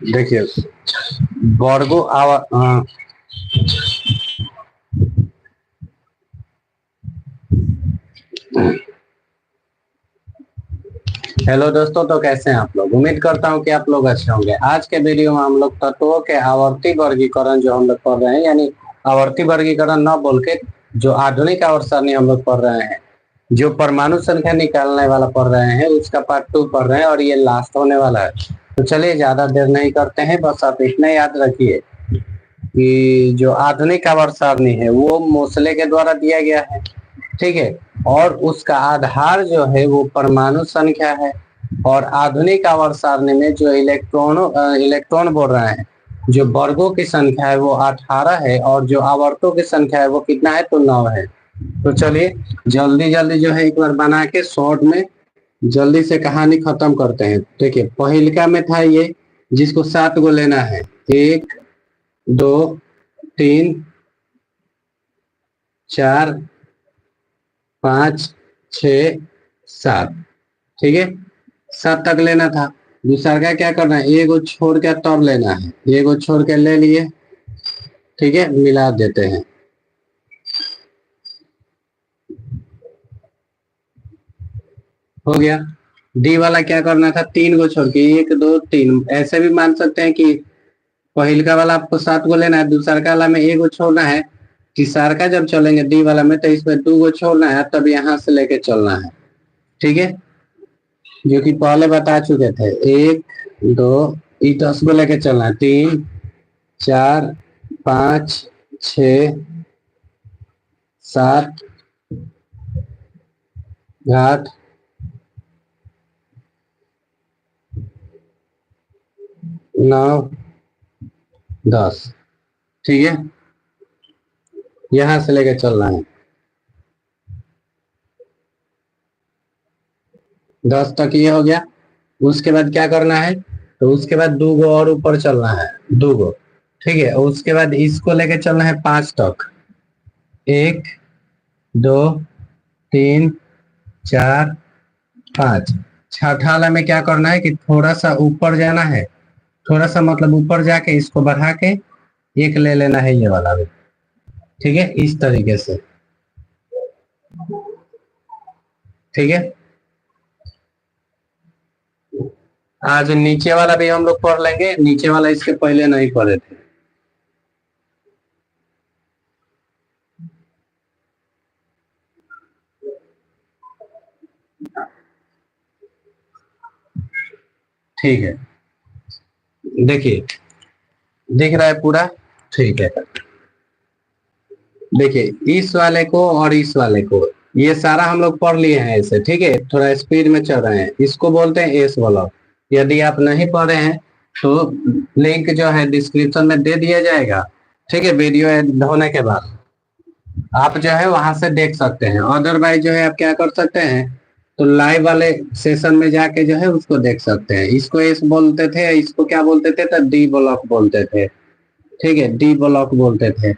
देखिए वर्गो हेलो दोस्तों, तो कैसे हैं आप लोग। उम्मीद करता हूं कि आप लोग अच्छे होंगे। आज के वीडियो में हम लोग तत्वों के आवर्ती वर्गीकरण जो हम लोग पढ़ रहे हैं, यानी आवर्ती वर्गीकरण न बोल के जो आधुनिक आवर्त सारणी हम लोग पढ़ रहे हैं, जो परमाणु संख्या निकालने वाला पढ़ रहे हैं, उसका पार्ट 2 पढ़ रहे हैं और ये लास्ट होने वाला है। तो चलिए ज्यादा देर नहीं करते हैं, बस आप इतना याद रखिए कि जो आधुनिक आवर्त सारणी है वो मोसले के द्वारा दिया गया है, ठीक है। और उसका आधार जो है वो परमाणु संख्या है। और आधुनिक आवर्त सारणी में जो इलेक्ट्रॉन बोल रहे हैं, जो वर्गों की संख्या है वो 18 है और जो आवर्तों की संख्या है वो कितना है, तो 9 है। तो चलिए जल्दी जल्दी जो है एक बार बना के शॉर्ट में जल्दी से कहानी खत्म करते हैं। देखिए पहिलका में था ये, जिसको 7 गो लेना है। 1 2 3 4 5 6 7, ठीक है। 7 तक लेना था। दूसरा का क्या करना है, एगो छोड़ के तब लेना है। एगो छोड़ के ले लिए, ठीक है, मिला देते हैं। हो गया। डी वाला क्या करना था, 3 गो छोड़ के 1 2 3। ऐसे भी मान सकते हैं कि पहिलका वाला आपको 7 गो लेना है, दूसरा वाला में एगो छोड़ना है। तीसरा का जब चलेंगे डी वाला में तो इसमें 2 गो छोड़ना है, तब यहाँ से लेके चलना है, ठीक है। जो कि पहले बता चुके थे। 1 2 10 को लेके चलना है। 3 4 5 6 7 8 9 10, ठीक है। यहां से लेके चलना है 10 तक। ये हो गया। उसके बाद क्या करना है, तो उसके बाद 2 गो और ऊपर चलना है, 2 गो, ठीक है। उसके बाद इसको लेके चलना है 5 तक। 1 2 3 4 5। छठा वाला में क्या करना है कि थोड़ा सा ऊपर जाना है। थोड़ा सा मतलब ऊपर जाके इसको बढ़ा के एक ले लेना है, ये वाला भी, ठीक है, इस तरीके से, ठीक है। आज नीचे वाला भी हम लोग पढ़ लेंगे। नीचे वाला इसके पहले नहीं पढ़े थे। ठीक है, देखिए दिख रहा है पूरा, ठीक है। देखिए इस वाले को और इस वाले को ये सारा हम लोग पढ़ लिए हैं ऐसे, ठीक है। थोड़ा स्पीड में चल रहे हैं। इसको बोलते हैं एस ब्लॉक। यदि आप नहीं पढ़े हैं तो लिंक जो है डिस्क्रिप्शन में दे दिया जाएगा, ठीक है। वीडियो एड होने के बाद आप जो है वहां से देख सकते हैं। अदरवाइज जो है आप क्या कर सकते हैं, तो लाइव वाले सेशन में जाके जो है उसको देख सकते हैं। इसको एस बोलते थे, इसको क्या बोलते थे, तो डी ब्लॉक बोलते थे, ठीक है, डी ब्लॉक बोलते थे।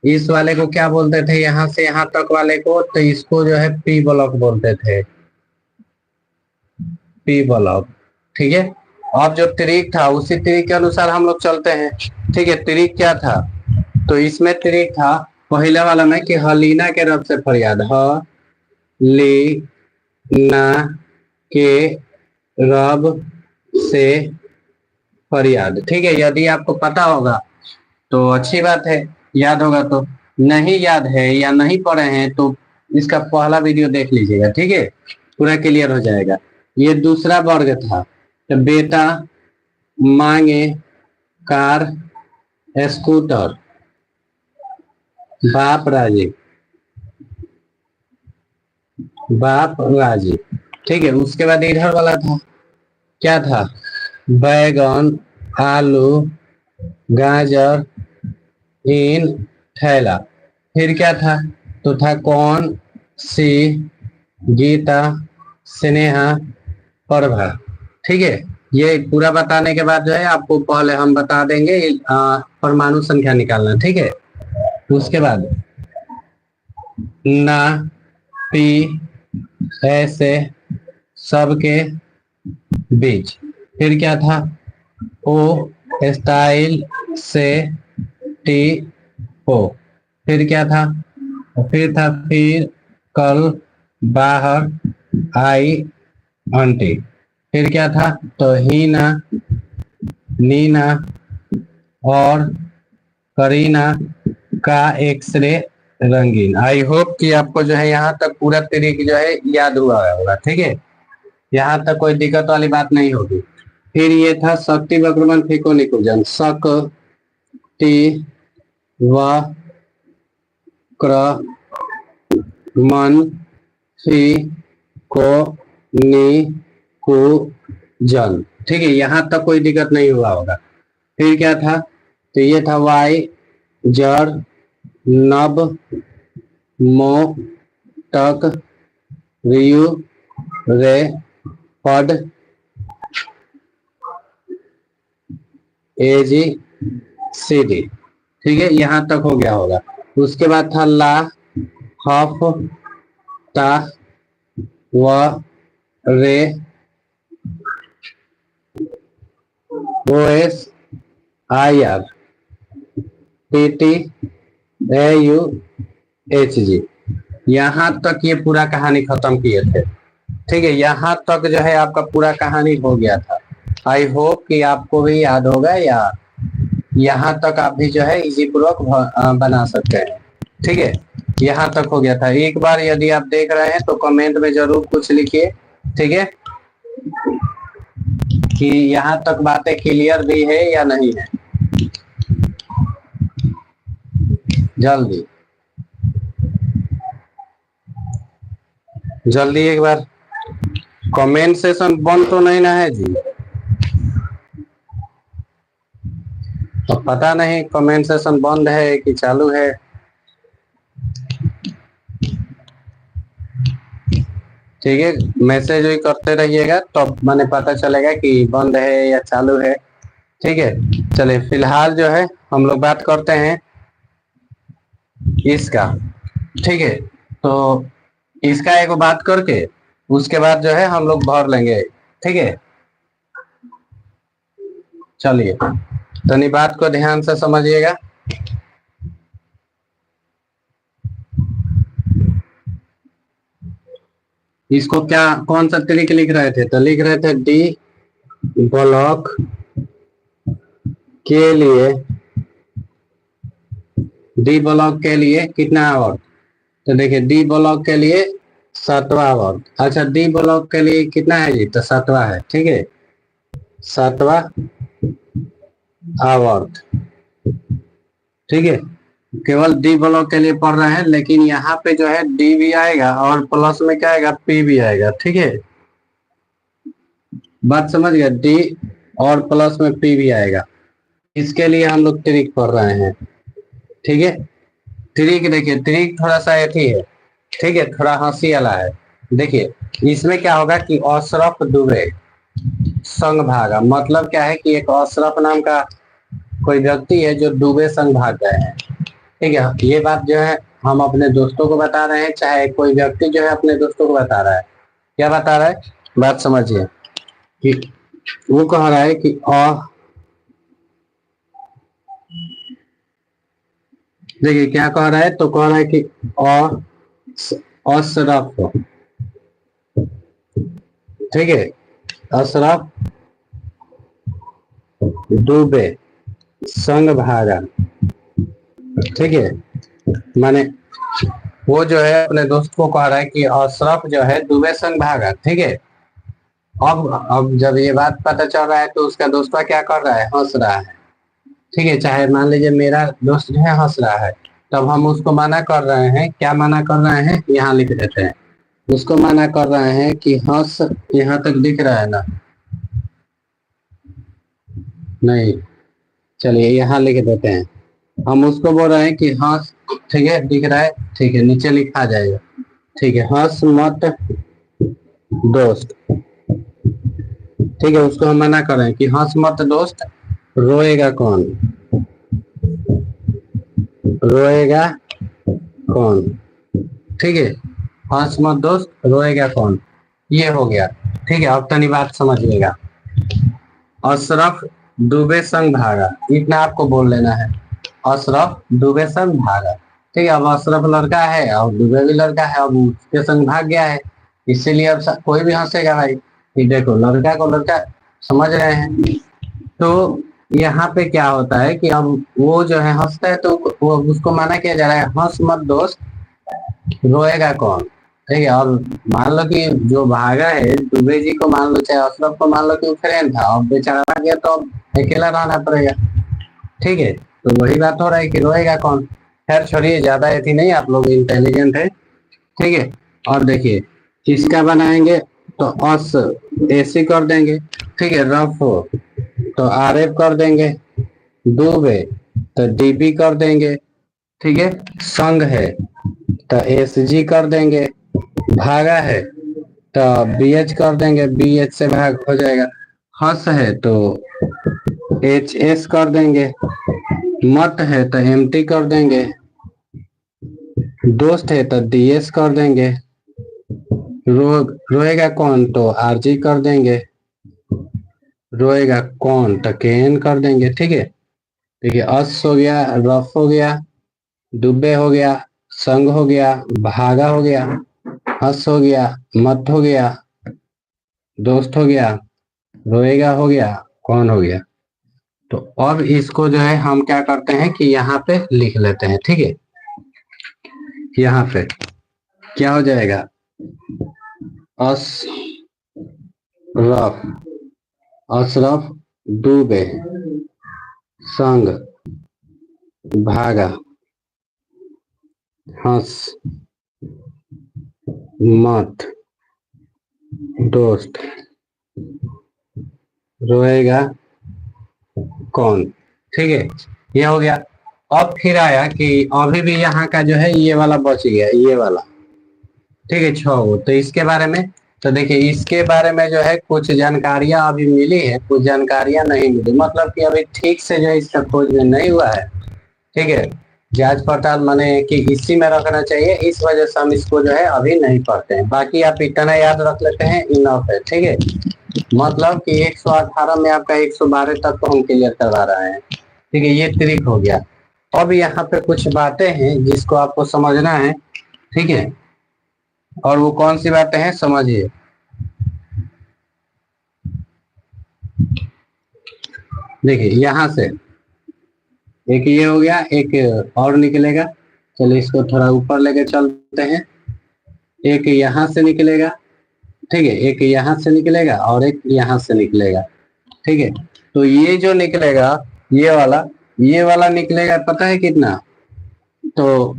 इस वाले को क्या बोलते थे, यहाँ से यहाँ तक वाले को, तो इसको जो है पी ब्लॉक बोलते थे, पी ब्लॉक, ठीक है। अब जो त्रिक था उसी त्रिक के अनुसार हम लोग चलते हैं, ठीक है। त्रिक क्या था, तो इसमें त्रिक था पहले वाला में कि हलीना के रब से फरियाद, ह ली ना के रब से फरियाद, ठीक है। यदि आपको पता होगा तो अच्छी बात है, याद होगा तो। नहीं याद है या नहीं पढ़े हैं तो इसका पहला वीडियो देख लीजिएगा, ठीक है, पूरा क्लियर हो जाएगा। ये दूसरा वर्ग था, तो बेटा मांगे कार स्कूटर, बाप राजी, बाप राजी, ठीक है। उसके बाद इधर वाला था, क्या था, बैगन आलू गाजर इन थैला। फिर क्या था, तो था कौन सी गीता स्नेहा प्रभा, ठीक है। ये पूरा बताने के बाद जो है आपको पहले हम बता देंगे परमाणु संख्या निकालना, ठीक है। उसके बाद ना पी ऐसे सबके बीच। फिर क्या था, ओ स्टाइल से टी हो। फिर क्या था? फिर था फिर कल बाहर आई आंटी। फिर क्या था? तो हीना, नीना और करीना का एक्सरे रंगीन। आई होप कि आपको जो है यहाँ तक पूरा तरीके जो है याद हुआ होगा। ठीक है, यहाँ तक कोई दिक्कत वाली बात नहीं होगी। फिर ये था शक्ति वक्रमण फीको निकुंजन। शक्ति वक्रमण फीको निकुंजन। ठीक है, यहाँ तक कोई दिक्कत नहीं हुआ होगा। फिर क्या था? तो ये था वाई जड़ नब मोटक रियु रे पड एजी सीडी। ठीक है, यहाँ तक हो गया होगा। उसके बाद था ला हफ ता व रे O S I R T T A U H G. यहाँ तक ये पूरा कहानी खत्म किए थे। ठीक है, यहाँ तक जो है आपका पूरा कहानी हो गया था। आई होप कि आपको भी याद होगा, या यहाँ तक आप भी जो है इजी पूर्वक बना सकते हैं। ठीक है, यहाँ तक हो गया था। एक बार यदि आप देख रहे हैं तो कमेंट में जरूर कुछ लिखिए। ठीक है, कि यहाँ तक बातें क्लियर भी है या नहीं है। जल्दी जल्दी एक बार कमेंट सेशन बंद तो नहीं ना है जी? तो पता नहीं कमेंट सेशन बंद है कि चालू है। ठीक है, मैसेज भी करते रहिएगा तो मैंने पता चलेगा कि बंद है या चालू है। ठीक है, चलिए फिलहाल जो है हम लोग बात करते हैं इसका। ठीक है, तो इसका एक बात करके उसके बाद जो है हम लोग भर लेंगे। ठीक है, चलिए तो बात को ध्यान से समझिएगा। इसको क्या कौन सा तरीके लिख रहे थे? तो लिख रहे थे डी ब्लॉक के लिए, डी ब्लॉक के लिए कितना आवर्त? तो देखिए डी ब्लॉक के लिए 7वां आवर्त। अच्छा, डी ब्लॉक के लिए कितना है जी? तो 7वां है। ठीक है, 7वां आवर्त। ठीक है, केवल डी ब्लॉक के लिए पढ़ रहे हैं, लेकिन यहाँ पे जो है डी भी आएगा और प्लस में क्या आएगा? पी भी आएगा। ठीक है, बात समझ गया? डी और प्लस में पी भी आएगा। इसके लिए हम लोग ट्रिक पढ़ रहे हैं। ठीक है, ट्रिक देखिए, ट्रिक थोड़ा सा ऐसी है। ठीक है, थोड़ा हंसी वाला है। देखिए इसमें क्या होगा कि अशरफ दुबे संग भागा। मतलब क्या है कि एक अशरफ नाम का कोई व्यक्ति है जो दुबे संग भाग गए हैं। ठीक है, ये बात जो है हम अपने दोस्तों को बता रहे हैं, चाहे कोई व्यक्ति जो है अपने दोस्तों को बता रहा है। क्या बता रहा है? बात समझिए कि वो कह रहा है कि देखिए क्या कह रहा है? तो कह रहा है कि अशरफ। ठीक है, अशरफ दुबे संग भागा। ठीक है, माने वो जो है अपने दोस्त को कह रहा है कि अशरफ जो है दुबे संग भागा। ठीक है, अब जब ये बात पता चल रहा है तो उसका दोस्त क्या कर रहा है? हंस रहा है। ठीक है, चाहे मान लीजिए मेरा दोस्त जो है हंस रहा है, तब हम उसको मना कर रहे हैं। क्या मना कर रहे हैं? यहाँ लिख देते हैं। उसको मना कर रहे हैं कि हंस, यहाँ तक दिख रहा है ना? नहीं, चलिए यहाँ लिख देते हैं। हम उसको बोल रहे हैं कि हंस। ठीक है, दिख रहा है? ठीक है, नीचे लिखा जाएगा। ठीक है, हंस मत दोस्त। ठीक है, उसको हम मना कर रहे हैं कि हंस मत दोस्त, रोएगा कौन? रोएगा कौन? ठीक है, हंस मत दोस्त, रोएगा कौन? ये हो गया। ठीक है, अब तनी बात समझिएगा। अशरफ दुबे संग भागा, इतना आपको बोल लेना है। अशरफ दुबे संग भागा। ठीक है, अब अशरफ लड़का है और दुबे भी लड़का है, अब उसके संग भाग गया है, इसीलिए अब कोई भी हंसेगा भाई कि देखो लड़का को लड़का समझ रहे हैं। तो यहाँ पे क्या होता है कि अब वो जो है हंसता है तो वो उसको माना किया जा रहा है हंस मत दोस्त, रोएगा कौन। ठीक है, और मान लो कि जो भागा है दुबे जी को मान लो चाहे अशरफ को मान लो कि वो फ्रेंड था, अब बेचारा भाग गया तो अब अकेला रहना पड़ेगा। ठीक है, तो वही बात हो रहा है कि रोएगा कौन। खैर छोड़िए, ज्यादा ऐसी नहीं, आप लोग इंटेलिजेंट है। ठीक है, और देखिए किसका बनाएंगे तो अस एसी कर देंगे। ठीक है, रफ हो तो आर एफ कर देंगे, डूबे तो डीबी कर देंगे। ठीक है, संग है तो एस जी कर देंगे, भागा है तो बी एच कर देंगे, बी एच से भाग हो जाएगा। हंस है तो एच एस कर देंगे, मत है तो एम टी कर देंगे, दोस्त है तो डी एस कर देंगे, रोएगा कौन तो आर जी कर देंगे, रोएगा कौन तो के एन कर देंगे। ठीक है, देखिए अस हो गया, रफ हो गया, डुब्बे हो गया, संग हो गया, भागा हो गया, हंस हो गया, मत हो गया, दोस्त हो गया, रोएगा हो गया, कौन हो गया। तो अब इसको जो है हम क्या करते हैं कि यहाँ पे लिख लेते हैं। ठीक है, यहाँ पे क्या हो जाएगा, अशरफ, अशरफ डूबे संग भागा, हंस मत दोस्त, रोएगा कौन। ठीक है, ये हो गया। अब फिर आया कि अभी भी यहाँ का जो है ये वाला बच गया, ये वाला। ठीक है, 6 तो इसके बारे में, तो देखिए इसके बारे में जो है कुछ जानकारियां अभी मिली है, कुछ जानकारियां नहीं मिली, मतलब कि अभी ठीक से जो है इसका खोज में नहीं हुआ है। ठीक है, जांच पड़ताल माने कि इसी में रखना चाहिए, इस वजह से हम इसको जो है अभी नहीं पढ़ते हैं। बाकी आप इतना याद रख लेते हैं इनफ है। ठीक है, मतलब कि 118 में आपका 112 तक को हम क्लियर करवा रहे हैं। ठीक है, ये ट्रिक हो गया। अब यहाँ पे कुछ बातें हैं जिसको आपको समझना है। ठीक है, और वो कौन सी बातें हैं समझिए। देखिए यहाँ से एक ये हो गया, एक और निकलेगा, चलिए इसको थोड़ा ऊपर लेके चलते हैं। एक यहाँ से निकलेगा, ठीक है, एक यहाँ से निकलेगा और एक यहाँ से निकलेगा। ठीक है, तो ये जो निकलेगा ये वाला निकलेगा, पता है कितना, तो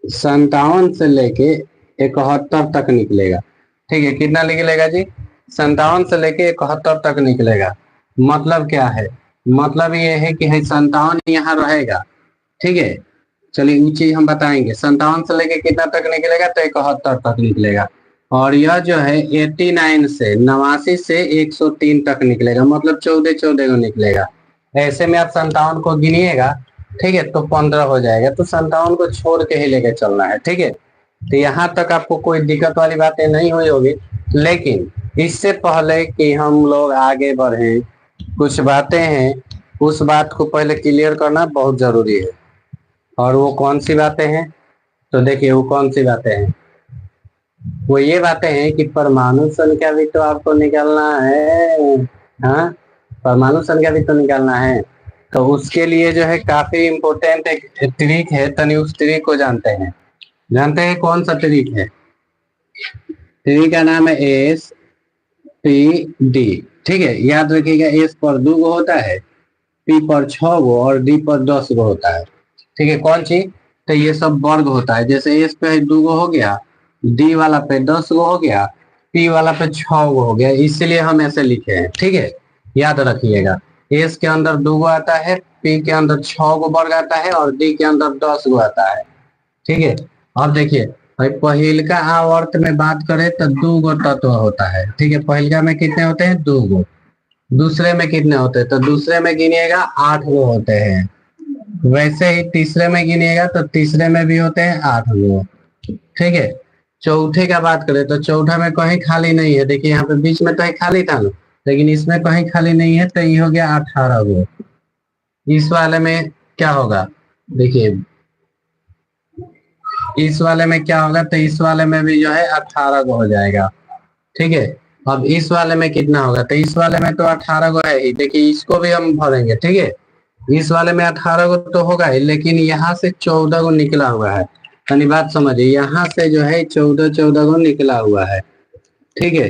57 से लेके 71 तक निकलेगा। ठीक है, कितना निकलेगा जी, 57 से लेके 71 तक निकलेगा। मतलब क्या है, मतलब ये है कि 57 यहाँ रहेगा। ठीक है, चलिए ये चीज हम बताएंगे। 57 से लेके कितना तक निकलेगा तो 71 तक निकलेगा। और यह जो है 89 से 89 से 103 तक निकलेगा, मतलब 14 को निकलेगा। ऐसे में आप 57 को गिनिएगा, ठीक है, तो 15 हो जाएगा, तो 57 को छोड़ के ही लेके चलना है। ठीक है, तो यहाँ तक आपको कोई दिक्कत वाली बातें नहीं हुई होगी। लेकिन इससे पहले कि हम लोग आगे बढ़े, कुछ बातें हैं, उस बात को पहले क्लियर करना बहुत जरूरी है। और वो कौन सी बातें हैं, तो देखिए वो कौन सी बातें हैं, वो ये बातें हैं कि परमाणु संख्या भी तो आपको निकालना है। हाँ, परमाणु संख्या भी तो निकालना है, तो उसके लिए जो है काफी इम्पोर्टेंट एक ट्रिक है, तनी उस ट्रिक को जानते हैं। जानते हैं कौन सा ट्रिक है, ट्रिक का नाम है एस पी डी। ठीक है, याद रखिएगा, एस पर 2 गो होता है, पी पर 6 गो और डी पर 10 गो होता है। ठीक है, कौन चीज, तो ये सब वर्ग होता है। जैसे एस पे 2 गो हो गया, डी वाला पे 10 गो हो गया, पी वाला पे 6 गो हो गया, इसलिए हम ऐसे लिखे हैं। ठीक है, याद रखिएगा, एस के अंदर 2 गो आता है, पी के अंदर 6 गो वर्ग आता है और डी के अंदर 10 गो आता है। ठीक है, अब देखिए भाई पहिलका आवर्त में बात करें तो 2 गो तत्व होता है। ठीक है, पहिलका में कितने होते हैं, 2 गो। दूसरे में कितने होते हैं, तो दूसरे में गिनिएगा 8 गो होते हैं। वैसे ही तीसरे में गिनिएगा तो तीसरे में भी होते हैं 8 गो। ठीक है, चौथे का बात करें तो चौथा में कहीं खाली नहीं है, देखिए यहाँ पे बीच में तो खाली था ना, लेकिन इसमें कहीं खाली नहीं है, तो ये हो गया 18 गो। इस वाले में क्या होगा, देखिए इस वाले में क्या होगा, तो इस वाले में भी जो है 18 गो हो जाएगा। ठीक है, अब इस वाले में कितना होगा, तो इस वाले में तो 18 गो है ही, देखिए इसको भी हम भरेंगे। ठीक है, इस वाले में 18 गो तो होगा ही, लेकिन यहाँ से 14 गो निकला हुआ है। यानी बात समझिए, यहाँ से जो है 14 गो निकला हुआ है। ठीक है,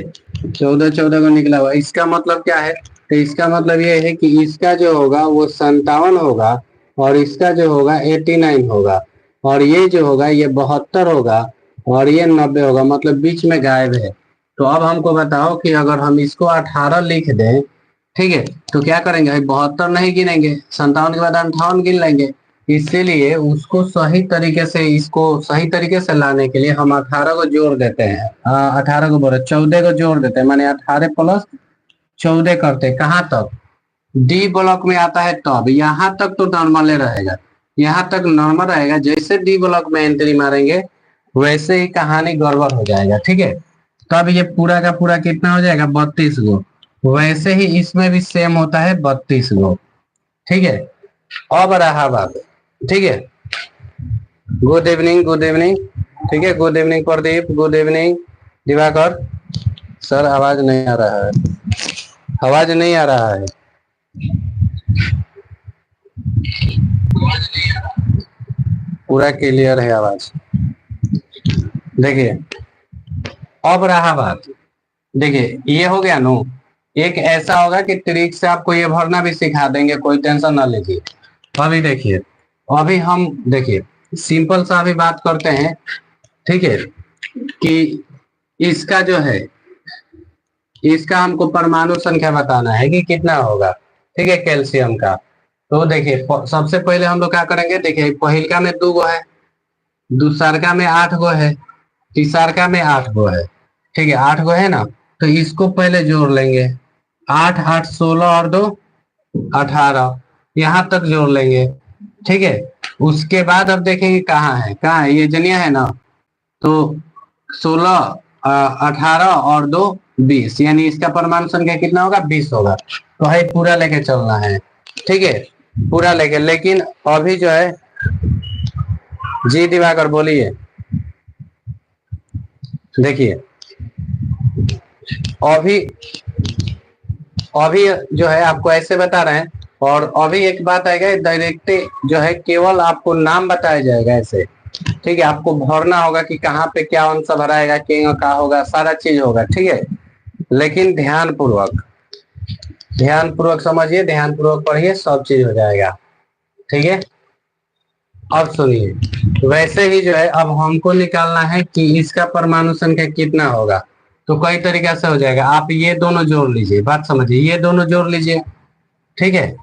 14 गो निकला हुआ, इसका मतलब क्या है, तो इसका मतलब ये है कि इसका जो होगा वो 57 होगा, और इसका जो होगा 89 होगा, और ये जो होगा ये 72 होगा, और ये 90 होगा, मतलब बीच में गायब है। तो अब हमको बताओ कि अगर हम इसको 18 लिख दें, ठीक है, तो क्या करेंगे भाई, 72 नहीं गिनेंगे, 57 के बाद 58 गिन लेंगे। इसीलिए उसको सही तरीके से, इसको सही तरीके से लाने के लिए हम 18 को जोड़ देते हैं, 18 को बोले 14 को जोड़ देते हैं, माने 18 प्लस 14 करते हैं। कहाँ तक, डी ब्लॉक में आता है तब, यहाँ तक तो नॉर्मल रहेगा, यहाँ तक नॉर्मल रहेगा। जैसे डी ब्लॉक में एंट्री मारेंगे वैसे ही कहानी गड़बड़ हो जाएगा। ठीक है, तब ये पूरा का पूरा कितना हो जाएगा, 32 गो। वैसे ही इसमें भी सेम होता है 32 गो। ठीक है, अब रहा बात, ठीक है, गुड इवनिंग, गुड इवनिंग। ठीक है, good evening Pradeep, good evening Diwakar. Sir आवाज नहीं आ रहा है, आवाज नहीं आ रहा है। पूरा क्लियर है आवाज। देखिए अब रहा बात, देखिए ये हो गया नो, एक ऐसा होगा कि ट्रिक से आपको ये भरना भी सिखा देंगे, कोई टेंशन ना लीजिए। अभी देखिए, अभी हम देखिए सिंपल सा अभी बात करते हैं। ठीक है, कि इसका जो है, इसका हमको परमाणु संख्या बताना है कि कितना होगा। ठीक है, कैल्शियम का। तो देखिए सबसे पहले हम लोग क्या करेंगे, देखिए पहिलका में 2 गो है, दूसरका में 8 गो है, तीसरका में 8 गो है। ठीक है, 8 गो है ना, तो इसको पहले जोड़ लेंगे। 8 8 16 और 2 18, यहाँ तक जोड़ लेंगे। ठीक है, उसके बाद अब देखेंगे कहाँ है, कहाँ है, ये जनिया है ना, तो 16 18 और 2 20, यानी इसका परमाणु संख्या कितना होगा, 20 होगा। तो है पूरा लेके चलना है। ठीक है, पूरा लेके, लेकिन अभी जो है, जी दिवाकर बोलिए। देखिए अभी अभी जो है आपको ऐसे बता रहे हैं, और अभी एक बात आएगा, डायरेक्ट जो है केवल आपको नाम बताया जाएगा ऐसे। ठीक है, आपको भरना होगा कि कहाँ पे क्या आंसर भराएगा, क्या होगा, सारा चीज होगा। ठीक है, लेकिन ध्यान पूर्वक समझिए, ध्यान पूर्वक पढ़िए, सब चीज हो जाएगा। ठीक है, अब सुनिए, वैसे ही जो है अब हमको निकालना है कि इसका परमाणु संख्या कितना होगा। तो कई तरीका से हो जाएगा, आप ये दोनों जोड़ लीजिए, बात समझिए, ये दोनों जोड़ लीजिए। ठीक है,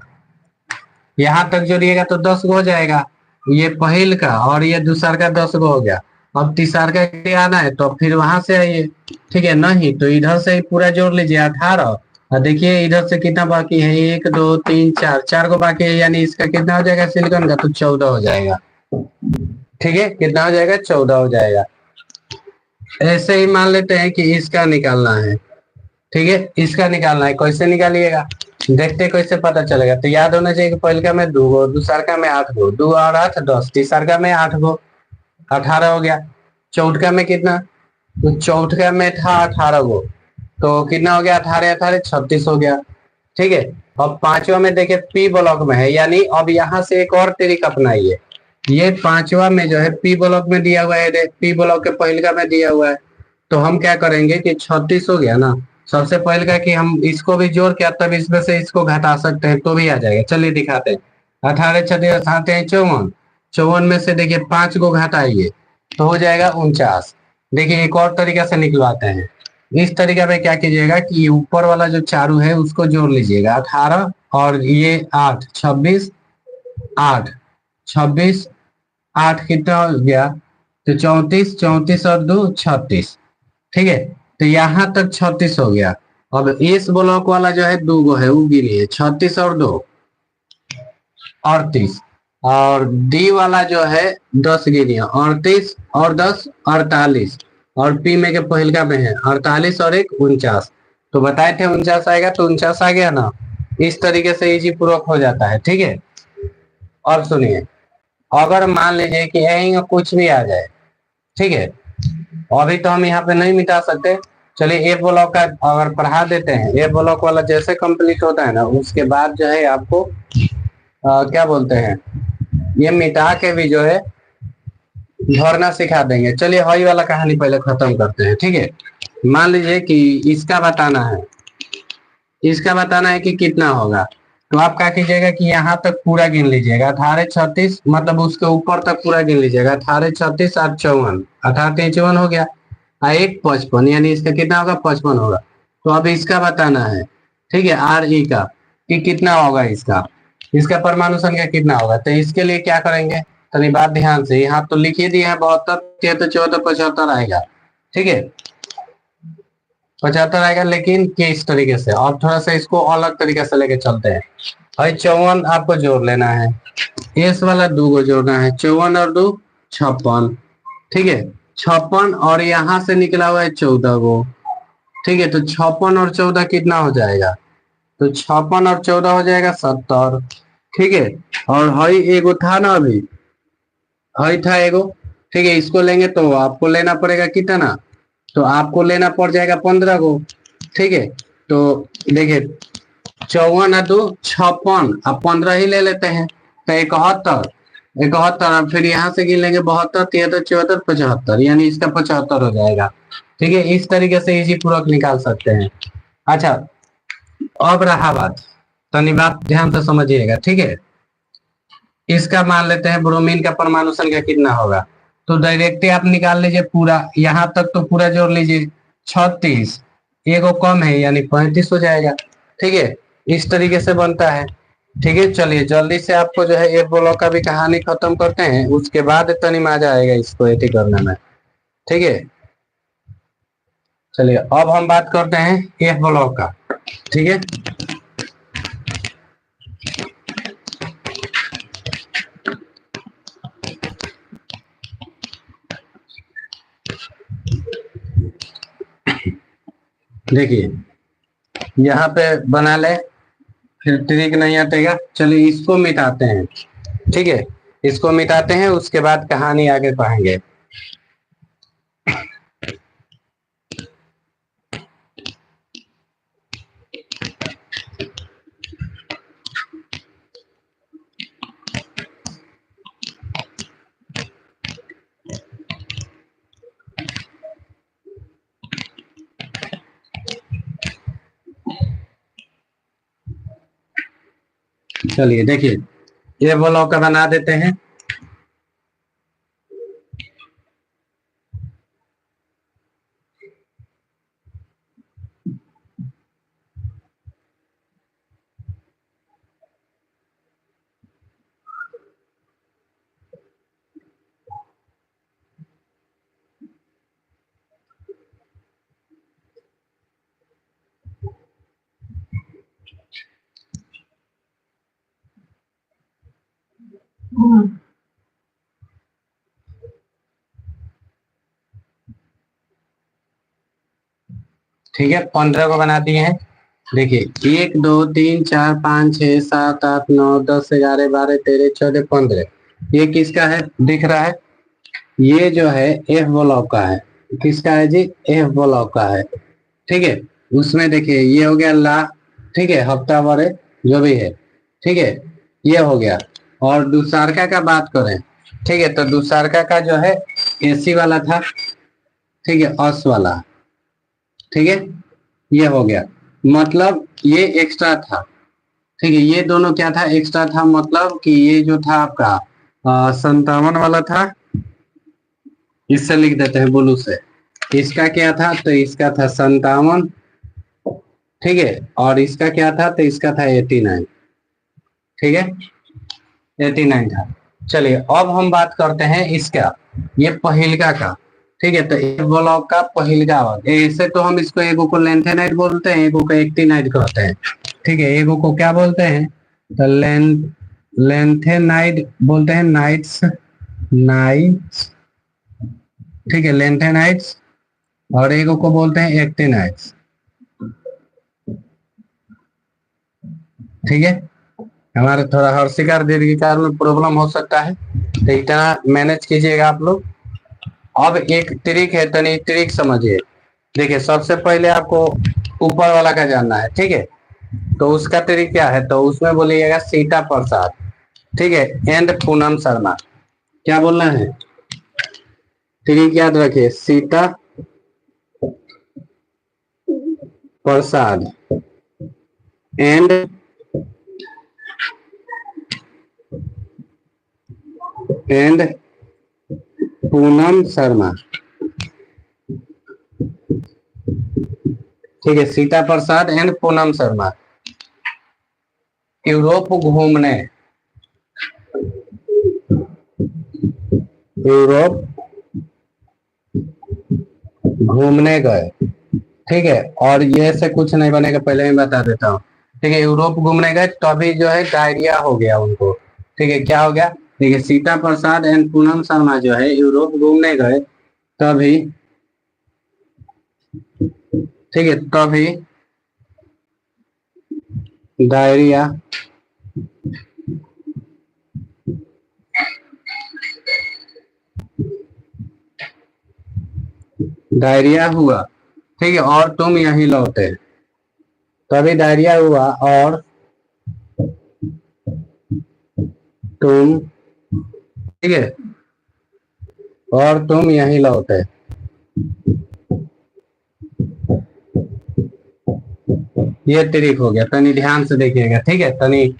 यहाँ तक जोड़िएगा तो 10 गो हो जाएगा, ये पहिल का और ये दूसर का 10 गो हो गया। अब तीसर का के आना है तो फिर वहां से आइए। ठीक है, नहीं तो इधर से ही पूरा जोड़ लीजिए 18, और देखिए इधर से कितना बाकी है, 1 2 3 4, 4 गो बाकी है, यानी इसका कितना हो जाएगा सिलिकॉन का, तो 14 हो जाएगा। ठीक है, कितना हो जाएगा, 14 हो जाएगा। ऐसे ही मान लेते हैं कि इसका निकालना है। ठीक है, इसका निकालना है, कैसे निकालिएगा, देखते कैसे पता चलेगा। तो याद होना चाहिए कि पहिलका में 2 गो, दूसरका में 8 गो, 2 और 8 10, तीसरका में 8 गो 18 हो गया। चौथका में कितना, तो चौथका में था 18 गो, तो कितना हो गया, 18 18 36 हो गया। ठीक है, अब पांचवा में देखिए पी ब्लॉक में है, यानी अब यहाँ से एक और ट्रिक अपनाइए। ये पांचवा में जो है पी ब्लॉक में दिया हुआ है, पी ब्लॉक के पहिलका में दिया हुआ है। तो हम क्या करेंगे कि 36 हो गया ना, सबसे पहले का कि हम इसको भी जोड़ के तब इसमें से इसको घटा सकते हैं, तो भी आ जाएगा। चलिए दिखाते हैं, 18 36 7 हैं 54, 54 में से देखिए 5 को घटाइए तो हो जाएगा 49। देखिए एक और तरीका से निकलवाते हैं, इस तरीका में क्या कीजिएगा कि ऊपर वाला जो चारू है उसको जोड़ लीजिएगा, 18 और ये 8 26, 8 26 8 कितना हो गया, तो 34, 34 और 2 36। ठीक है, तो यहाँ तक 36 हो गया। अब इस ब्लॉक वाला जो है 2 गो है, वो गिनिए, 36 और 2 38, और डी वाला जो है 10 गिनिए, 38 और 10 48, और पी में के पहिलका में है 48 और 1 49। तो बताए थे 49 आएगा, तो 49 आ गया ना। इस तरीके से इजी पूर्वक हो जाता है। ठीक है, और सुनिए, अगर मान लीजिए कि यहीं कुछ भी आ जाए, ठीक है, अभी तो हम यहाँ पे नहीं मिटा सकते। चलिए ए ब्लॉक का अगर पढ़ा देते हैं, ए ब्लॉक वाला जैसे कंप्लीट होता है ना, उसके बाद जो है आपको क्या बोलते हैं, ये मिटा के भी जो है भरना सिखा देंगे। चलिए हई वाला कहानी पहले खत्म करते हैं। ठीक है, मान लीजिए कि इसका बताना है, इसका बताना है कि कितना होगा। तो आप क्या कीजिएगा कि यहाँ तक पूरा गिन लीजिएगा, 18 36, मतलब उसके ऊपर तक पूरा गिन लीजिएगा, 18 36 8 54, 18 53 हो गया, एक 55, यानी इसका कितना होगा, 55 होगा। तो अब इसका बताना है, ठीक है, आर ई का, कि कितना होगा इसका, इसका परमाणु संख्या कितना होगा। तो इसके लिए क्या करेंगे, तनी बात ध्यान से, यहाँ तो लिख ही दिया है 72 तो 14 75 आएगा। ठीक है, 75 आएगा, लेकिन किस तरीके से, अब थोड़ा सा इसको अलग तरीके से लेके चलते हैं। भाई 54 आपको जोड़ लेना है, एस वाला 2 को जोड़ना है, 54 और 2 56। ठीक है, 56 और यहाँ से निकला हुआ है 14 को। ठीक है, तो 56 और 14 कितना हो जाएगा, तो 56 और 14 हो जाएगा 70। ठीक है, और हई एगो था ना अभी, हई था एगो, ठीक है, इसको लेंगे तो आपको लेना पड़ेगा कितना, तो आपको लेना पड़ जाएगा 15 को। ठीक है, तो देखिए 54 और 2 56, अब 15 ही ले लेते हैं, तो 71, 71, अब फिर यहाँ से गिन लेंगे 72 73 74 75, यानी इसका 75 हो जाएगा। ठीक है, इस तरीके से इसी पूरक निकाल सकते हैं। अच्छा, अब रहा बात, तनी बात ध्यान से समझिएगा। ठीक है, इसका मान लेते हैं ब्रोमीन का परमाणु संख्या कितना होगा, तो डायरेक्ट आप निकाल लीजिए पूरा, यहाँ तक तो पूरा जोड़ लीजिए, 36, एगो कम है यानी 35 हो जाएगा। ठीक है, इस तरीके से बनता है। ठीक है, चलिए जल्दी से आपको जो है एफ ब्लॉक का भी कहानी खत्म करते हैं, उसके बाद तनी मजा आएगा इसको एथी करने में। ठीक है, चलिए अब हम बात करते हैं एफ ब्लॉक का। ठीक है, देखिए यहाँ पे बना ले, फिर ट्रिक नहीं हटेगा। चलिए इसको मिटाते हैं। ठीक है, इसको मिटाते हैं, उसके बाद कहानी आगे पढ़ेंगे। चलिए देखिए, ये ब्लॉक का बना देते हैं। ठीक है, 15 को बना दिए हैं। देखिए 1 2 3 4 5 6 7 8 9 10 11 12 13 14 15, ये किसका है दिख रहा है, ये जो है एफ ब्लॉक का है। किसका है जी, एफ ब्लॉक का है। ठीक है, उसमें देखिए ये हो गया ला, ठीक है, हफ्ता भर है जो भी है। ठीक है, ये हो गया। और दुसारका का बात करें, ठीक है, तो दुसारका का जो है एसी वाला था, ठीक है, अस वाला। ठीक है, ये हो गया, मतलब ये एक्स्ट्रा था। ठीक है, ये दोनों क्या था, एक्स्ट्रा था, मतलब कि ये जो था आपका 57 वाला था, इससे लिख देते हैं ब्लू से। इसका क्या था, तो इसका था 57। ठीक है, और इसका क्या था, तो इसका था 89। ठीक है, 89 था। चलिए अब हम बात करते हैं इसका, ये पहिलका का। ठीक है, तो एक ब्लॉक का पहिलका भाग, ऐसे तो हम इसको एगो को लेंथेनाइट बोलते हैं, एगो को एक्टिनाइट कहते हैं। ठीक है, एगो को क्या बोलते हैं, तो लेंथेनाइट बोलते हैं, नाइट्स नाइट्स। ठीक है, लेंथेनाइट्स, और एगो को बोलते हैं एक्टिनाइट्स। ठीक है, हमारे थोड़ा हर्षिकार दीर्घिकार में प्रॉब्लम हो सकता है, तो इतना मैनेज कीजिएगा आप लोग। अब एक ट्रिक है, तनी ट्रिक समझिए। देखिए, सबसे पहले आपको ऊपर वाला का जानना है, ठीक है। तो उसका ट्रिक क्या है, तो उसमें बोलिएगा सीता प्रसाद, ठीक है, एंड पूनम शर्मा। क्या बोलना है, ट्रिक याद रखिए, सीता प्रसाद एंड पूनम शर्मा, ठीक है, सीता प्रसाद एंड पूनम शर्मा यूरोप घूमने, यूरोप घूमने गए, ठीक है। और ये से कुछ नहीं बनेगा, पहले ही बता देता हूँ, ठीक है। यूरोप घूमने गए तभी जो है डायरिया हो गया उनको, ठीक है। क्या हो गया, देखिए, सीता प्रसाद एंड पूनम शर्मा जो है यूरोप घूमने गए तभी, ठीक है, तभी डायरिया डायरिया हुआ, ठीक है, और तुम यहीं लौटे, तभी डायरिया हुआ और तुम, ठीक है, और तुम यहीं लौटे। ये ट्रिक हो गया, तनी ध्यान से देखिएगा, ठीक है। तनी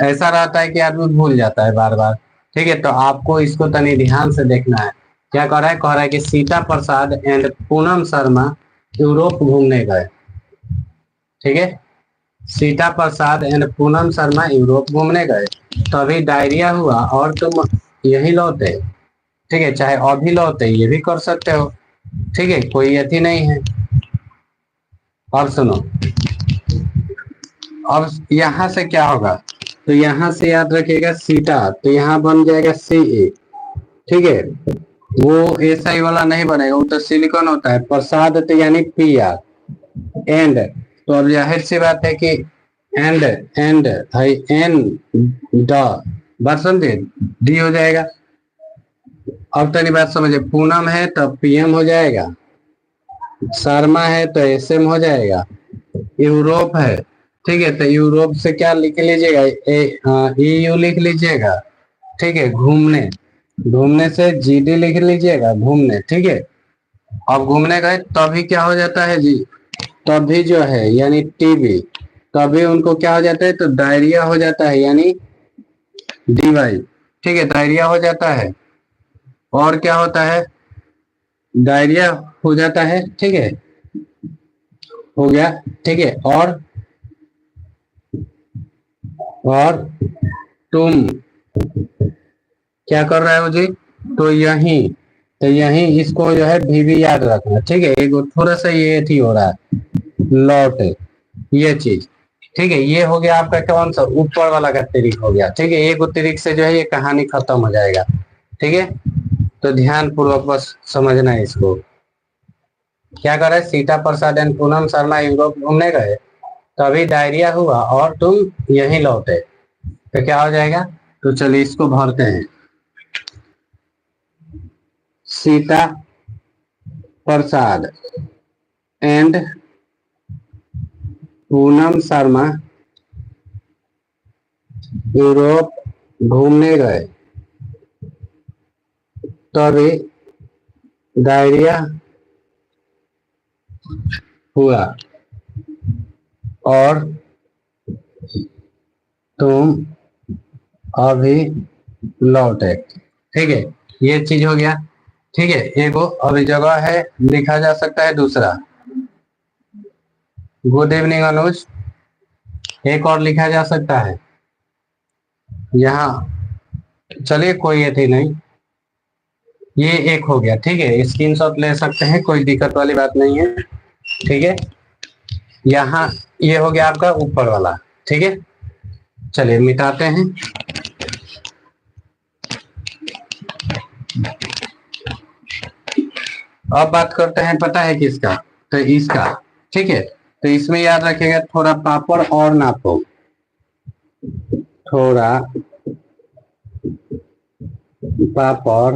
ऐसा रहता है कि आदमी भूल जाता है बार बार, ठीक है, तो आपको इसको तनी ध्यान से देखना है। क्या कह रहा है कि सीता प्रसाद एंड पूनम शर्मा यूरोप घूमने गए, ठीक है। सीता प्रसाद एंड पूनम शर्मा यूरोप घूमने गए तभी डायरिया हुआ और तुम यही लौटे, ठीक है। चाहे अभी लौटे ये भी कर सकते हो, ठीक है, कोई अति नहीं है। और सुनो, अब यहाँ से क्या होगा, तो यहाँ से याद रखिएगा सीटा, तो यहाँ बन जाएगा सी ए, ठीक है। वो ऐसा ही वाला नहीं बनेगा, वो तो सिलिकॉन होता है। प्रसाद तो यानी पी आर, एंड, तो अब जाहिर सी बात है कि एंड, है एन ड, बात समझे, डी हो जाएगा। अब तनी बात समझे, पूनम है तो पीएम हो जाएगा, शर्मा है तो एसएम हो जाएगा, यूरोप है, ठीक है, तो यूरोप से क्या लिख लीजिएगा, EU लिख लीजिएगा, ठीक है। घूमने, घूमने से जीडी लिख लीजिएगा, घूमने, ठीक है। अब घूमने गए तभी क्या हो जाता है जी, तभी जो है यानी टीबी, तभी उनको क्या हो जाता है, तो डायरिया हो जाता है, यानी डीवाई, ठीक है, डायरिया हो जाता है। और क्या होता है, डायरिया हो जाता है, ठीक है, हो गया, ठीक है। और तुम क्या कर रहे हो जी, तो यही, तो यही इसको जो है भी याद रखना, ठीक है। एक थोड़ा सा ये थी हो रहा है, लौट, ये चीज, ठीक है। ये हो गया आपका कौन सा, ऊपर वाला का ट्रिक हो गया, ठीक है। एक ट्रिक से जो है ये कहानी खत्म हो जाएगा, ठीक है। तो ध्यान पूर्वक बस समझना है इसको। क्या कर रहे, सीता प्रसाद एंड पूनम शर्मा यूरोप घूमने गए तभी डायरिया हुआ और तुम यहीं लौटे, तो क्या हो जाएगा, तो चलिए इसको भरते हैं। सीता प्रसाद एंड पूनम शर्मा यूरोप घूमने गए तभी डायरिया हुआ और तुम अभी लौटे, ठीक है। ये चीज हो गया, ठीक है। एक अभी जगह है, लिखा जा सकता है दूसरा, गुड इवनिंग अनुज, एक और लिखा जा सकता है यहाँ, चलिए कोई ये थी नहीं, ये एक हो गया, ठीक है। स्क्रीनशॉट ले सकते हैं, कोई दिक्कत वाली बात नहीं है, ठीक है। यहाँ ये हो गया आपका ऊपर वाला, ठीक है। चलिए मिटाते हैं। अब बात करते हैं, पता है किसका, तो इसका, ठीक है। तो इसमें याद रखिएगा, थोड़ा पापड़ और नापो, थोड़ा पापड़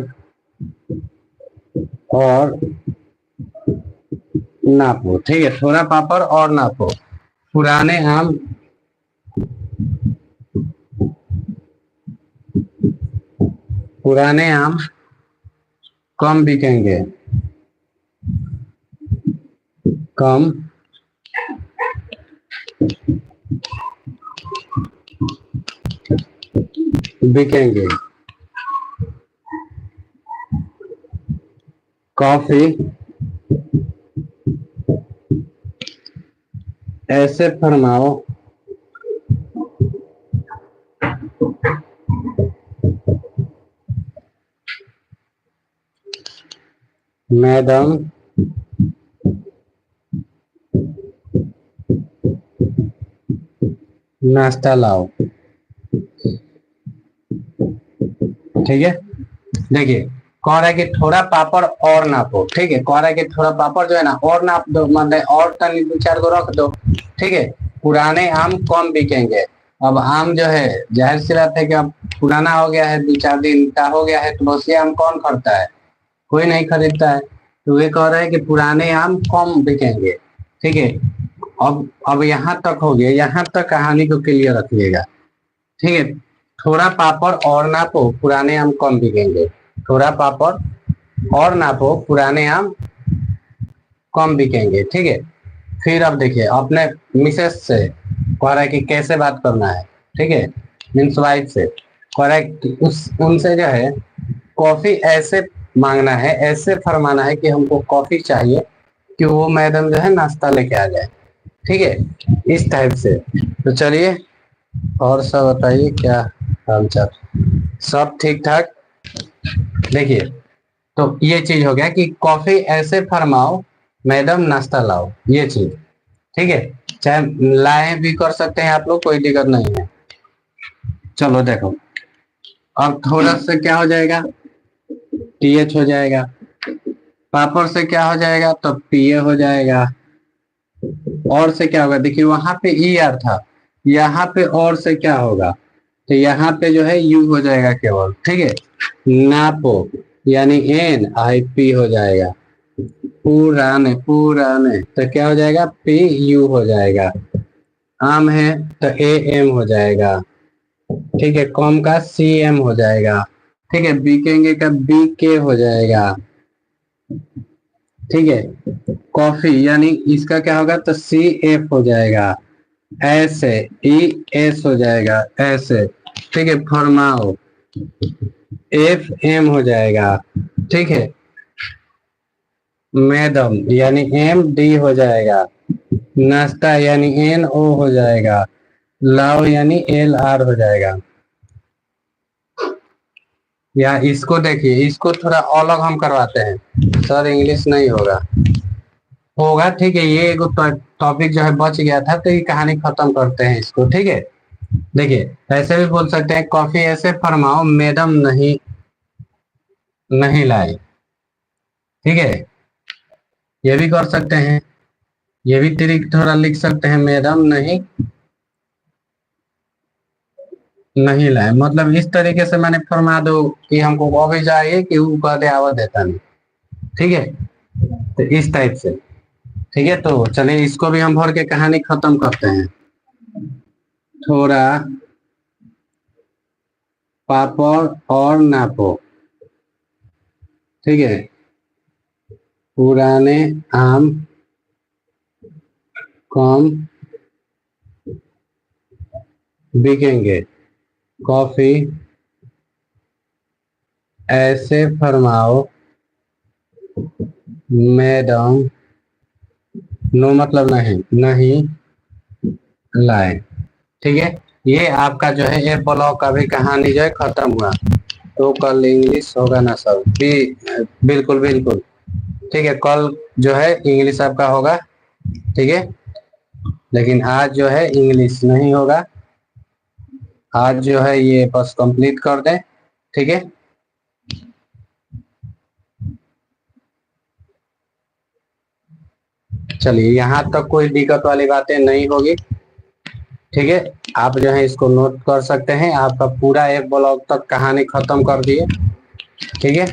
और नापो। ठीक है, थोड़ा पापड़ और नापो। पुराने आम पुराने आम कम बिकेंगे। कम बिकेंगे। कॉफी ऐसे फरमाओ मैडम नाश्ता लाओ। ठीक है, देखिए कह रहा है कि थोड़ा पापड़ और नापो। ठीक है, कह रहा है कि थोड़ा पापड़ जो है ना और नाप दो, मतलब और तनी दो चार को रख दो। ठीक है, पुराने आम कम बिकेंगे। अब आम जो है जाहिर सी बात है कि अब पुराना हो गया है, 2 4 दिन का हो गया है, तो बस ये आम कौन खरीदता है? कोई नहीं खरीदता है। तो वे कह रहे हैं कि पुराने आम कम बिकेंगे। ठीक है, अब यहाँ तक हो गया, यहाँ तक कहानी को क्लियर रखिएगा। ठीक है, थोड़ा पापड़ और नापो पुराने आम कम बिकेंगे। थोड़ा पापड़ और नापो पुराने आम कम बिकेंगे। ठीक है, फिर अब देखिए अपने मिसेस से कह रहा है कि कैसे बात करना है। ठीक है, मीन्स वाइफ से कह रहा है कि उस उनसे जो है कॉफी ऐसे मांगना है, ऐसे फरमाना है कि हमको कॉफी चाहिए कि वो मैडम जो है नाश्ता लेके आ जाए। ठीक है, इस टाइप से। तो चलिए और सब बताइए क्या हाल चाल? सब ठीक ठाक। देखिए, तो ये चीज हो गया कि कॉफी ऐसे फरमाओ मैडम नाश्ता लाओ, ये चीज। ठीक है, चाहे लाए भी कर सकते हैं आप लोग, कोई दिक्कत नहीं है। चलो देखो, अब थोड़ा से क्या हो जाएगा? टीएच हो जाएगा। पापड़ से क्या हो जाएगा? तो पीए हो जाएगा। और से क्या होगा? देखिए वहां पे ई आर था, यहाँ पे और से क्या होगा? तो यहाँ पे जो है यू हो जाएगा केवल। ठीक है, नापो यानी एन आई पी हो जाएगा। पुराने पुराने तो क्या हो जाएगा? पी यू हो जाएगा। आम है तो ए एम हो जाएगा। ठीक है, कॉम का सी एम हो जाएगा। ठीक है, बिकेंगे का बी के हो जाएगा। ठीक है, कॉफी यानी इसका क्या होगा? तो सी एफ हो जाएगा। ऐसे ई एस हो जाएगा ऐसे। ठीक है, फरमाओ एफ एम हो जाएगा। ठीक है, मैडम यानी एम डी हो जाएगा। नाश्ता यानी एन ओ हो जाएगा। लाओ यानी एल आर हो जाएगा। या इसको देखिए, इसको थोड़ा अलग हम करवाते हैं। सर इंग्लिश नहीं होगा। होगा, ठीक है, ये एक टॉपिक जो है बच गया था, तो ये कहानी खत्म करते हैं इसको। ठीक है, देखिए ऐसे भी बोल सकते हैं कॉफी ऐसे फरमाओ मैडम नहीं नहीं लाई। ठीक है, ये भी कर सकते हैं। ये भी ट्रिक थोड़ा लिख सकते हैं, मैडम नहीं नहीं लाए, मतलब इस तरीके से मैंने फरमा दो कि हमको कॉफी चाहिए कि वो कह दे आवा देता नहीं। ठीक है, तो इस टाइप से। ठीक है, तो चलिए इसको भी हम भर के कहानी खत्म करते हैं। थोड़ा पापड़ और नापो। ठीक है, पुराने आम कम बिकेंगे। कॉफी ऐसे फरमाओ मैडम नो मतलब नहीं नहीं लाए। ठीक है, ये आपका जो है ए ब्लॉक का भी कहानी जो है खत्म हुआ। तो कल इंग्लिश होगा ना सर? बिल्कुल बिल्कुल। ठीक है, कल जो है इंग्लिश आपका होगा। ठीक है, लेकिन आज जो है इंग्लिश नहीं होगा। आज जो है ये बस कंप्लीट कर दें। ठीक है, चलिए यहाँ तक कोई दिक्कत वाली बातें नहीं होगी। ठीक है, आप जो है इसको नोट कर सकते हैं। आपका पूरा एक ब्लॉक तक कहानी खत्म कर दिए। ठीक है,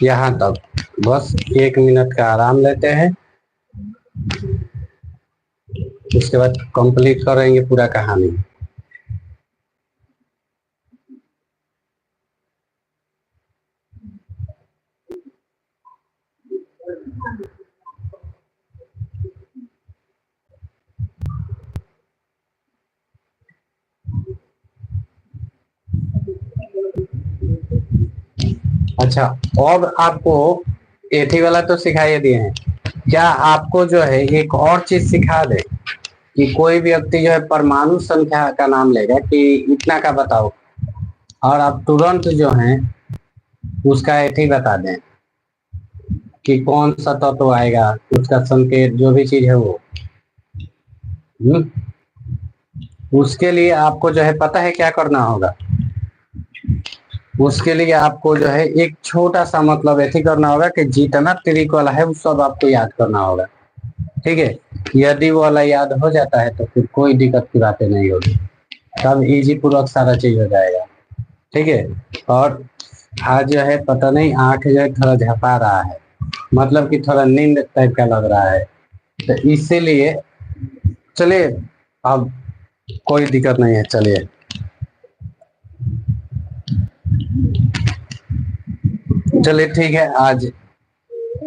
यहाँ तक बस 1 मिनट का आराम लेते हैं, उसके बाद कंप्लीट करेंगे पूरा कहानी। अच्छा, और आपको एथी वाला तो सिखाई दिए हैं, क्या आपको जो है एक और चीज सिखा दे कि कोई व्यक्ति जो है परमाणु संख्या का नाम लेगा कि इतना का बताओ, और आप तुरंत जो है उसका एथी बता दें कि कौन सा तत्व आएगा, उसका संकेत जो भी चीज है वो। हम्म, उसके लिए आपको जो है पता है क्या करना होगा। उसके लिए आपको जो है एक छोटा सा मतलब ऐसे करना होगा कि जितना त्रिक वाला है वो सब आपको याद करना होगा। ठीक है, यदि वो वाला याद हो जाता है तो फिर कोई दिक्कत की बातें नहीं होगी, तब इजी पूर्वक सारा चीज हो जाएगा। ठीक है, और आज जो है पता नहीं आंख जो है थोड़ा झपा रहा है, मतलब कि थोड़ा नींद टाइप का लग रहा है, तो इसीलिए चलिए, अब कोई दिक्कत नहीं है, चलिए। चलिए ठीक है, आज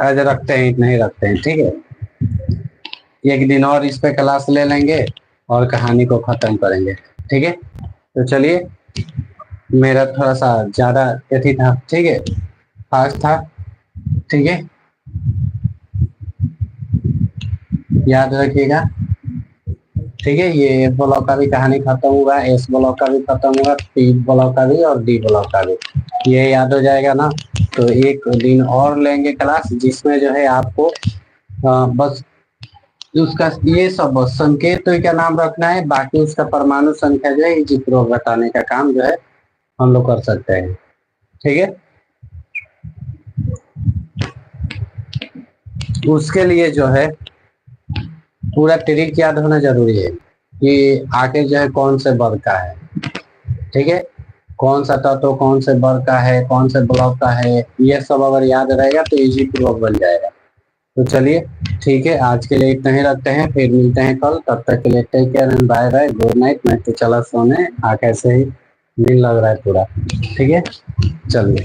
आज रखते हैं, इतना ही रखते हैं। ठीक है, एक दिन और इस पे क्लास ले लेंगे और कहानी को खत्म करेंगे। ठीक है, तो चलिए, मेरा थोड़ा सा ज्यादा यथी था, ठीक है, फास्ट था। ठीक है, याद रखिएगा। ठीक है, ये एफ ब्लॉक का भी कहानी खत्म हुआ, एस ब्लॉक का भी खत्म हुआ, पी ब्लॉक का भी और डी ब्लॉक का भी, ये याद हो जाएगा ना। तो एक दिन और लेंगे क्लास जिसमें जो है आपको बस उसका ये सब संकेत तो क्या नाम रखना है, बाकी उसका परमाणु संख्या जो है जिक्र बताने का काम जो है हम लोग कर सकते हैं। ठीक है, उसके लिए जो है पूरा ट्रिक याद होना जरूरी है कि आगे जो है कौन से वर्ग का है। ठीक है, कौन सा तत्व कौन से वर्ग का है, कौन से ब्लॉक का है, ये सब अगर याद रहेगा तो इजी पूर्वक बन जाएगा। तो चलिए ठीक है, आज के लिए इतना ही रखते हैं, फिर मिलते हैं कल। तब तक के लिए take care and bye bye, good night. मैं तो चला सोने, कैसे ही दिन लग रहा है पूरा। ठीक है, चलिए।